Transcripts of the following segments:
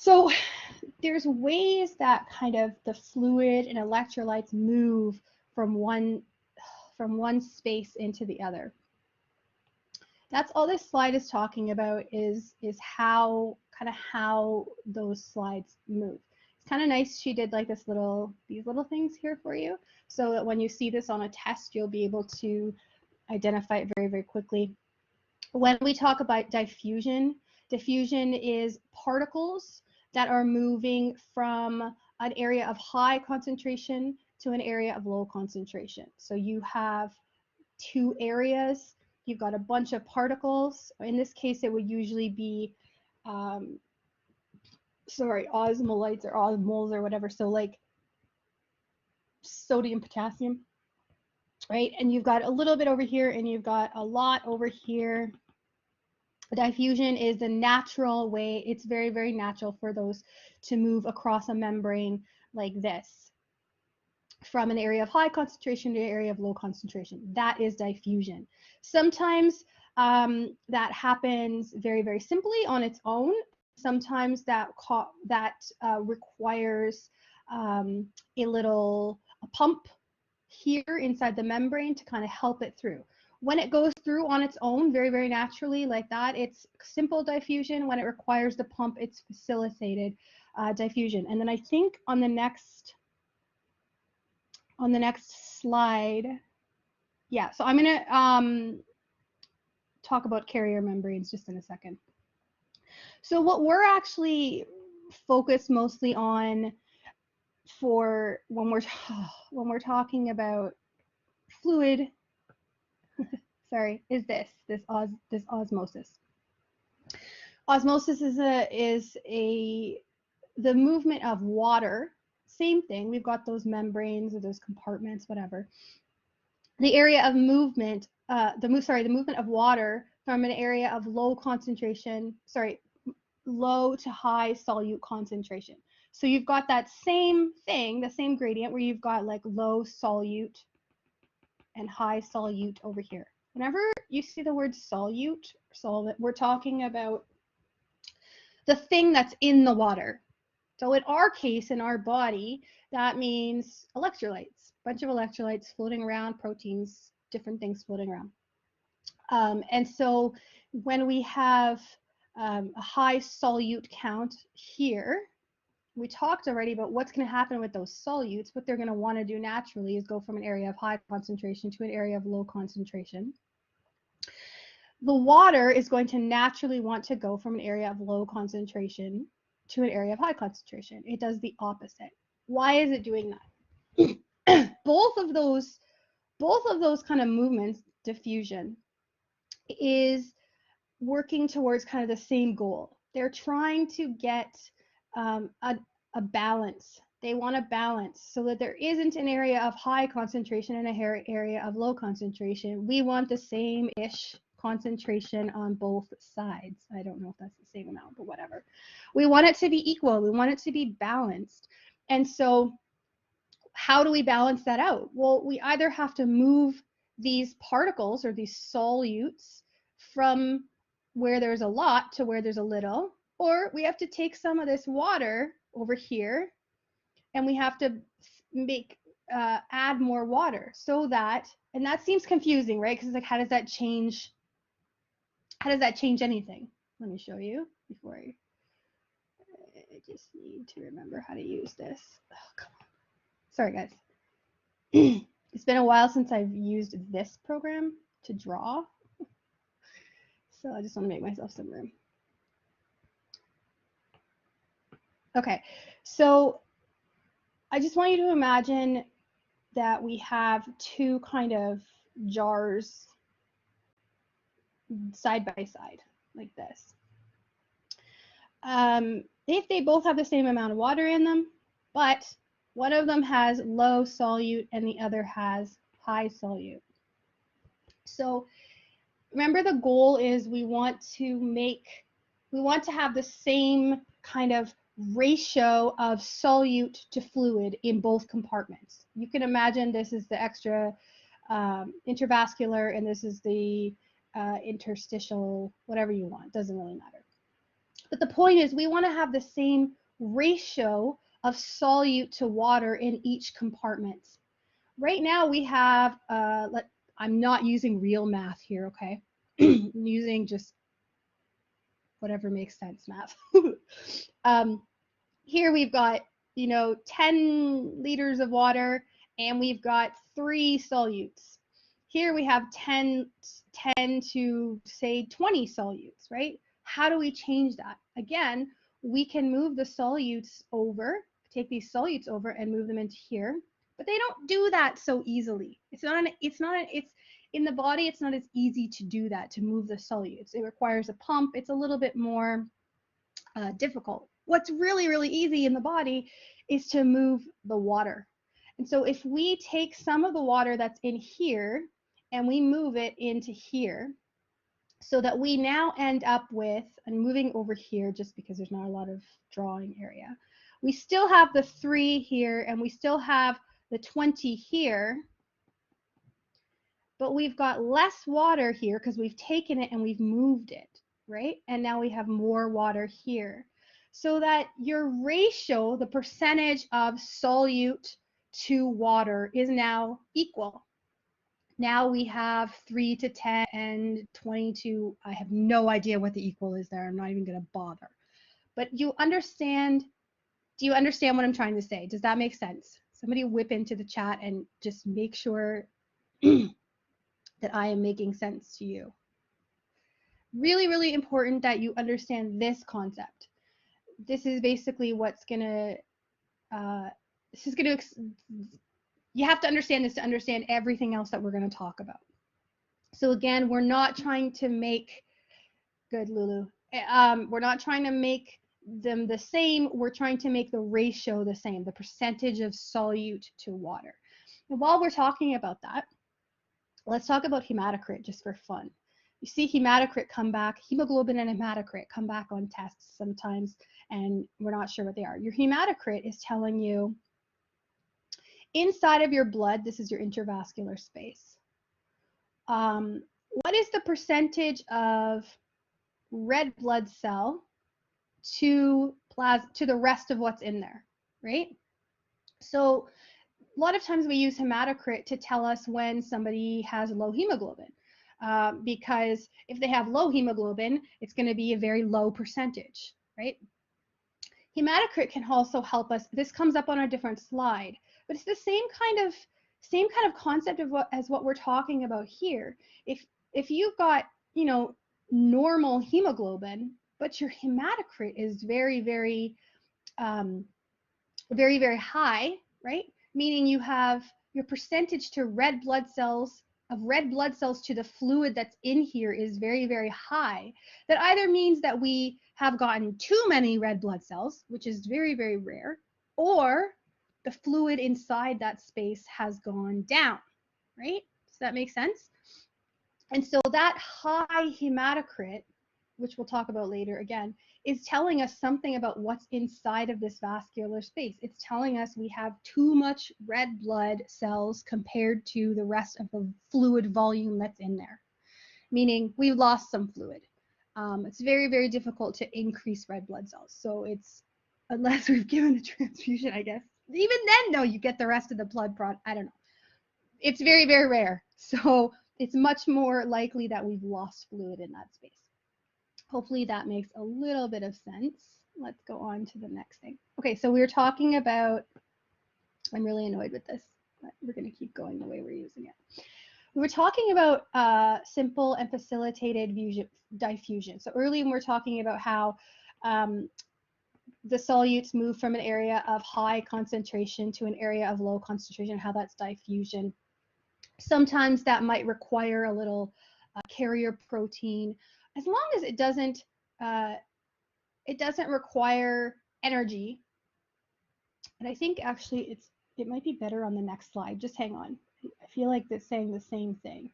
So there's ways that kind of the fluid and electrolytes move from one space into the other. That's all this slide is talking about, is how those slides move. It's kind of nice she did like these little things here for you, so that when you see this on a test, you'll be able to identify it very, very quickly. When we talk about diffusion is particles that are moving from an area of high concentration to an area of low concentration. So you have two areas. You've got a bunch of particles. In this case, it would usually be, osmolites or osmoles or whatever. So like sodium, potassium, right? And you've got a little bit over here and you've got a lot over here. Diffusion is the natural way. It's very, very natural for those to move across a membrane like this, from an area of high concentration to an area of low concentration. That is diffusion. Sometimes that happens very, very simply on its own. Sometimes that requires a pump here inside the membrane to kind of help it through. When it goes through on its own, very, very naturally like that, it's simple diffusion. When it requires the pump, it's facilitated diffusion. And then I think on the next slide, yeah, so I'm gonna talk about carrier membranes just in a second. So what we're actually focused mostly on for when we're talking about fluid, sorry, is this osmosis. Osmosis is the movement of water. Same thing. We've got those membranes or those compartments, whatever. The area of movement, the movement of water from an area of low concentration, low to high solute concentration. So you've got that same thing, the same gradient where you've got like low solute and high solute over here. Whenever you see the word solute, solvent, we're talking about the thing that's in the water. So in our case, in our body, that means electrolytes, a bunch of electrolytes floating around, proteins, different things floating around. And so when we have a high solute count here, we talked already about what's going to happen with those solutes. What they're going to want to do naturally is go from an area of high concentration to an area of low concentration. The water is going to naturally want to go from an area of low concentration to an area of high concentration. It does the opposite. Why is it doing that? both of those kind of movements, diffusion, is working towards kind of the same goal. They're trying to get a balance. They want a balance so that there isn't an area of high concentration and an area of low concentration. We want the same-ish concentration on both sides. I don't know if that's the same amount, but whatever. We want it to be equal. We want it to be balanced. And so how do we balance that out? Well, we either have to move these particles or these solutes from where there's a lot to where there's a little, or we have to take some of this water over here and we have to make add more water so that, and that seems confusing, right? Because like, how does that change anything? Let me show you before I just need to remember how to use this. Oh, come on. Sorry, guys. It's been a while since I've used this program to draw. So I just want to make myself some room. Okay, so I just want you to imagine that we have two kind of jars side by side, like this. If they both have the same amount of water in them, but one of them has low solute and the other has high solute. So remember, the goal is we want to have the same kind of ratio of solute to fluid in both compartments. You can imagine this is the extra intravascular and this is the interstitial, whatever you want, doesn't really matter. But the point is we want to have the same ratio of solute to water in each compartment. Right now we have, I'm not using real math here, okay? I'm using just whatever makes sense math. Here we've got, 10 liters of water, and we've got 3 solutes. Here we have 10 to say 20 solutes, right? How do we change that? Again, we can move the solutes over, take these solutes over and move them into here, but they don't do that so easily. It's in the body, it's not as easy to do that, to move the solutes. It requires a pump. It's a little bit more difficult. What's really, really easy in the body is to move the water. And so if we take some of the water that's in here and we move it into here, so that we now end up with, and moving over here just because there's not a lot of drawing area, we still have the 3 here and we still have the 20 here, but we've got less water here because we've taken it and we've moved it, right? And now we have more water here. So that your ratio, the percentage of solute to water, is now equal. Now we have 3 to 10 and 20 to, I have no idea what the equal is there. I'm not even going to bother. But you understand, do you understand what I'm trying to say? Does that make sense? Somebody whip into the chat and just make sure that I am making sense to you. Really, really important that you understand this concept. This is basically what's going to, you have to understand this to understand everything else that we're going to talk about. So again, we're not trying to make, good Lulu, we're not trying to make them the same, we're trying to make the ratio the same, the percentage of solute to water. And while we're talking about that, let's talk about hematocrit just for fun. You see hematocrit come back, hemoglobin and hematocrit come back on tests sometimes, and we're not sure what they are. Your hematocrit is telling you inside of your blood, this is your intravascular space. What is the percentage of red blood cell to the rest of what's in there, right? So a lot of times we use hematocrit to tell us when somebody has low hemoglobin, because if they have low hemoglobin, it's going to be a very low percentage, right? Hematocrit can also help us. This comes up on a different slide, but it's the same kind of concept of as what we're talking about here. If you've got, normal hemoglobin, but your hematocrit is very, very, very, very high, right? Meaning you have your percentage to red blood cells to the fluid that's in here is very, very high. That either means that we have gotten too many red blood cells, which is very, very rare, or the fluid inside that space has gone down, right? Does that make sense? And so that high hematocrit, which we'll talk about later again, is telling us something about what's inside of this vascular space. It's telling us we have too much red blood cells compared to the rest of the fluid volume that's in there, meaning we've lost some fluid. It's very, very difficult to increase red blood cells. So it's, unless we've given a transfusion, I guess. Even then, no, you get the rest of the blood product. I don't know. It's very, very rare. So it's much more likely that we've lost fluid in that space. Hopefully that makes a little bit of sense. Let's go on to the next thing. Okay, so we were talking about, I'm really annoyed with this, but we're going to keep going the way we're using it. We were talking about simple and facilitated diffusion. So earlier we were talking about how the solutes move from an area of high concentration to an area of low concentration, how that's diffusion. Sometimes that might require a little carrier protein, as long as it doesn't require energy. And I think actually it might be better on the next slide. Just hang on. I feel like it's saying the same thing.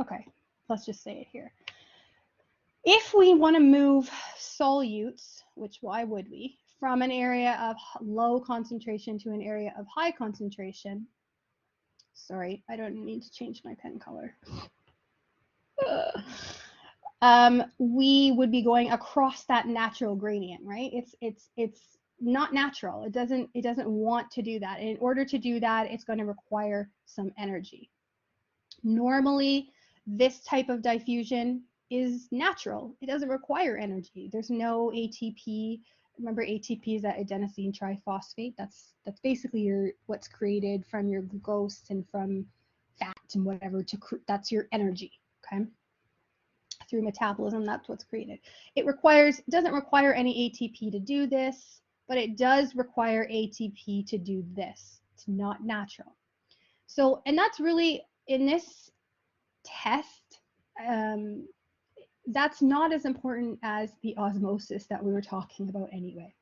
Okay, let's just say it here. If we want to move solutes, which why would we, from an area of low concentration to an area of high concentration, sorry, I don't need to change my pen color. we would be going across that natural gradient, right? It's not natural. It doesn't want to do that. And in order to do that, it's going to require some energy. Normally, this type of diffusion is natural. It doesn't require energy. There's no ATP. Remember, ATP is that adenosine triphosphate. That's basically what's created from your glucose and from fat and whatever. That's your energy. Okay. Through metabolism, that's what's created. It doesn't require any ATP to do this, but it does require ATP to do this. It's not natural. So, and that's really in this test, that's not as important as the osmosis that we were talking about anyway.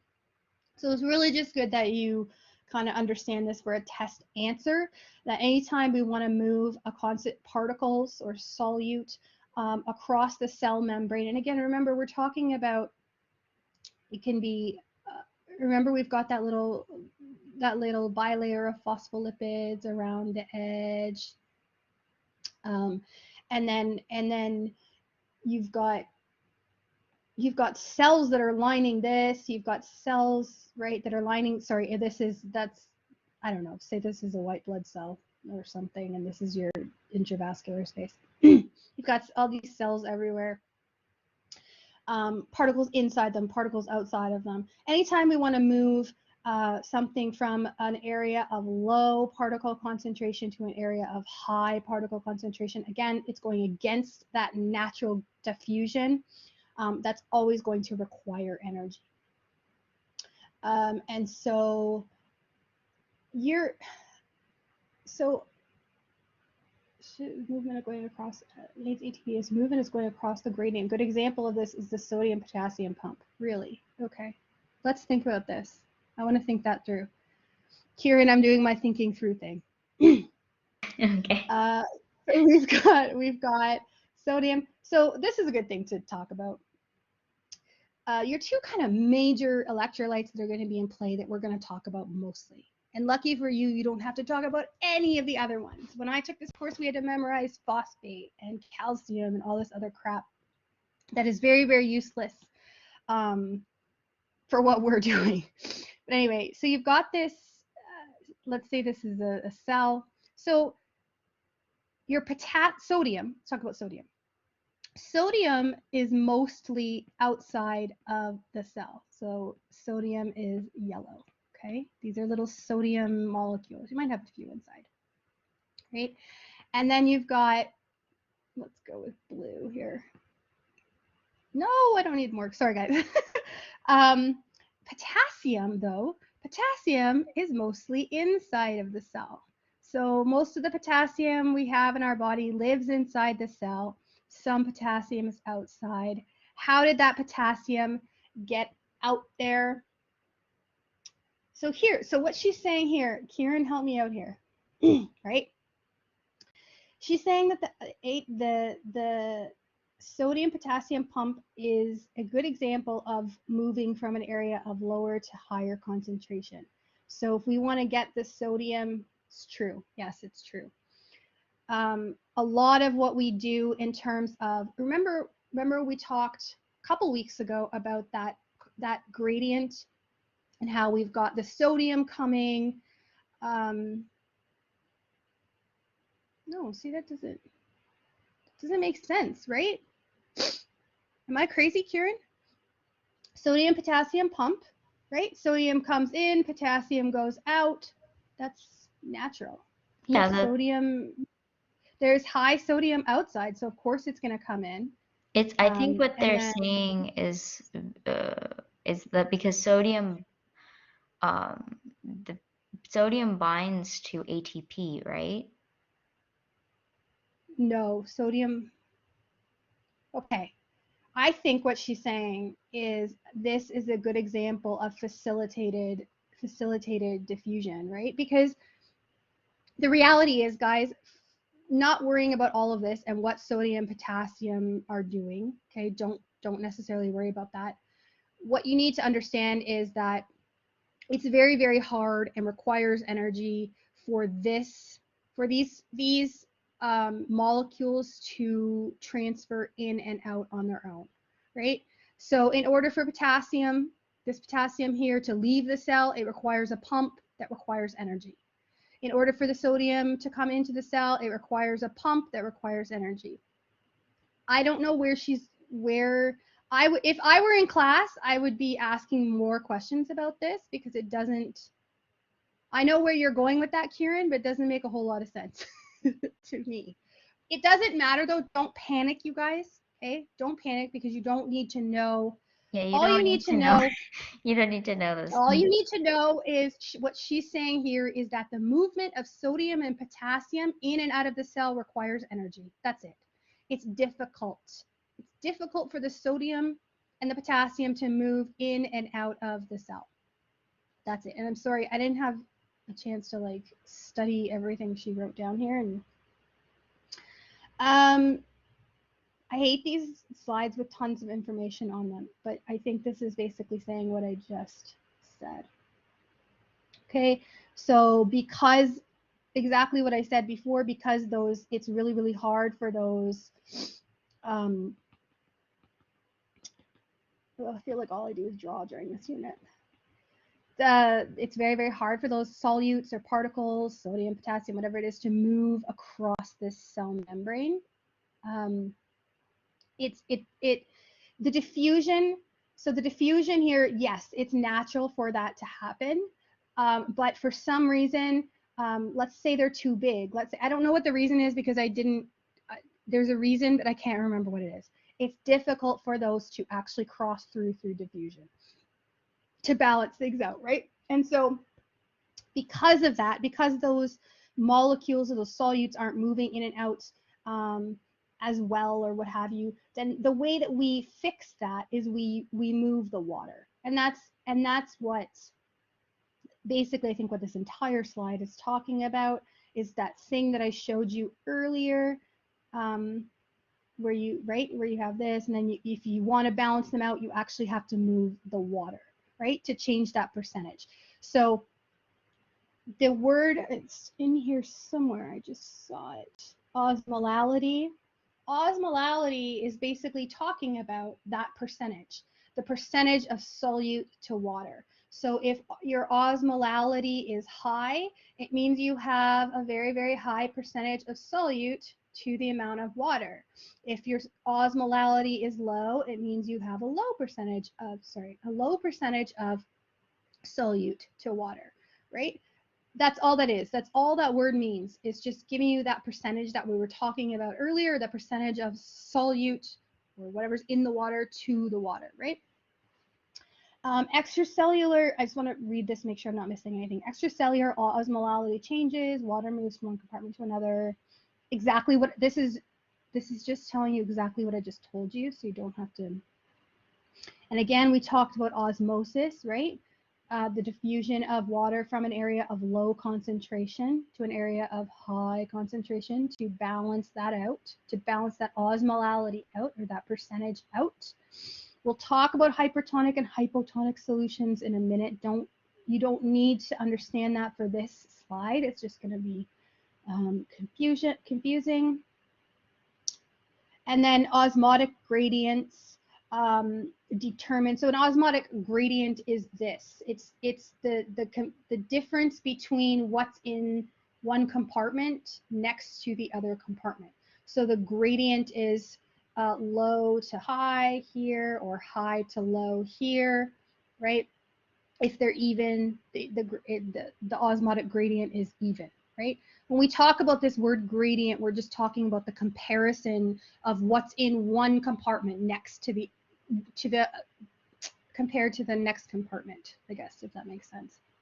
So it's really just good that you kind of understand this for a test answer, that anytime we want to move a constant particles or solute across the cell membrane, and again, remember we're talking about, it can be, remember we've got that little bilayer of phospholipids around the edge, and then you've got cells that are lining this. You've got cells, right, that are lining, sorry, that's, I don't know, say this is a white blood cell or something, and this is your intravascular space. You've got all these cells everywhere. Particles inside them, particles outside of them. Anytime we want to move something from an area of low particle concentration to an area of high particle concentration, again, it's going against that natural diffusion. That's always going to require energy. And so movement of going across needs ATP is movement is going across the gradient. Good example of this is the sodium potassium pump. Really? Okay. Let's think about this. I want to think that through. Kieran, I'm doing my thinking through thing. Okay. So we've got sodium. So this is a good thing to talk about. Your two kind of major electrolytes that are going to be in play that we're going to talk about mostly. And lucky for you, you don't have to talk about any of the other ones. When I took this course, we had to memorize phosphate and calcium and all this other crap that is very, very useless for what we're doing. But anyway, so you've got this, let's say this is a cell. So your sodium, let's talk about sodium. Sodium is mostly outside of the cell. So sodium is yellow. Okay, these are little sodium molecules. You might have a few inside, right? And then you've got, let's go with blue here. No, I don't need more. Sorry, guys. Potassium, though, potassium is mostly inside of the cell. So most of the potassium we have in our body lives inside the cell. Some potassium is outside. How did that potassium get out there? So what she's saying here, Kieran, help me out here, right? She's saying that the sodium potassium pump is a good example of moving from an area of lower to higher concentration. So if we want to get the sodium, it's true. Yes, it's true. A lot of what we do in terms of, remember we talked a couple weeks ago about that gradient and how we've got the sodium coming. No, see, that doesn't make sense, right? Am I crazy, Kieran? Sodium potassium pump, right? Sodium comes in, potassium goes out. That's natural. Yeah, Sodium, there's high sodium outside, so of course it's going to come in. I think what they're saying is that because sodium the sodium binds to ATP, right? No, sodium. Okay. I think what she's saying is this is a good example of facilitated diffusion, right? Because the reality is, guys, not worrying about all of this and what sodium, potassium are doing, okay? Don't necessarily worry about that. What you need to understand is that it's very, very hard and requires energy for these molecules to transfer in and out on their own, right? So in order for potassium, this potassium here, to leave the cell, it requires a pump that requires energy. In order for the sodium to come into the cell, it requires a pump that requires energy. I don't know where if I were in class, I would be asking more questions about this, because it doesn't, I know where you're going with that, Kieran, but it doesn't make a whole lot of sense to me. It doesn't matter though. Don't panic, you guys. Okay? Don't panic, because you don't need to know. Yeah, you All you don't need need to to know. know, You don't need to know this. all you need to know is what she's saying here is that the movement of sodium and potassium in and out of the cell requires energy. That's it. It's difficult. It's difficult for the sodium and the potassium to move in and out of the cell. That's it. And I'm sorry, I didn't have a chance to like study everything she wrote down here. And I hate these slides with tons of information on them, but I think this is basically saying what I just said. Okay, so because exactly what I said before, because those, it's really, really hard for those, I feel like all I do is draw during this unit. It's very, very hard for those solutes or particles, sodium, potassium, whatever it is, to move across this cell membrane. The diffusion, so the diffusion here, yes, it's natural for that to happen, but for some reason, let's say they're too big. Let's say, I don't know what the reason is, because I didn't, there's a reason, but I can't remember what it is. It's difficult for those to actually cross through diffusion to balance things out, right? And so because of that, because those molecules or those solutes aren't moving in and out as well, or what have you, then the way that we fix that is we move the water. And that's what basically I think what this entire slide is talking about, is that thing that I showed you earlier, where you have this, and then if you want to balance them out, you actually have to move the water, right, to change that percentage. So the word, it's in here somewhere, I just saw it, osmolality. Osmolality is basically talking about that percentage, the percentage of solute to water. So if your osmolality is high, it means you have a very, very high percentage of solute to the amount of water. If your osmolality is low, it means you have a low percentage of solute to water, right? That's all that is. That's all that word means. It's just giving you that percentage that we were talking about earlier, the percentage of solute or whatever's in the water to the water, right? Extracellular, I just want to read this, make sure I'm not missing anything. Extracellular osmolality changes, water moves from one compartment to another. Exactly what this is just telling you exactly what I just told you, so you don't have to. And again, we talked about osmosis, right? The diffusion of water from an area of low concentration to an area of high concentration to balance that out, to balance that osmolality out, or that percentage out. We'll talk about hypertonic and hypotonic solutions in a minute. You don't need to understand that for this slide. It's just going to be confusing. And then osmotic gradients determine. So an osmotic gradient is this. It's the difference between what's in one compartment next to the other compartment. So the gradient is low to high here, or high to low here, right? If they're even, the osmotic gradient is even, right? When we talk about this word gradient, we're just talking about the comparison of what's in one compartment next to the compared to the next compartment, I guess, if that makes sense.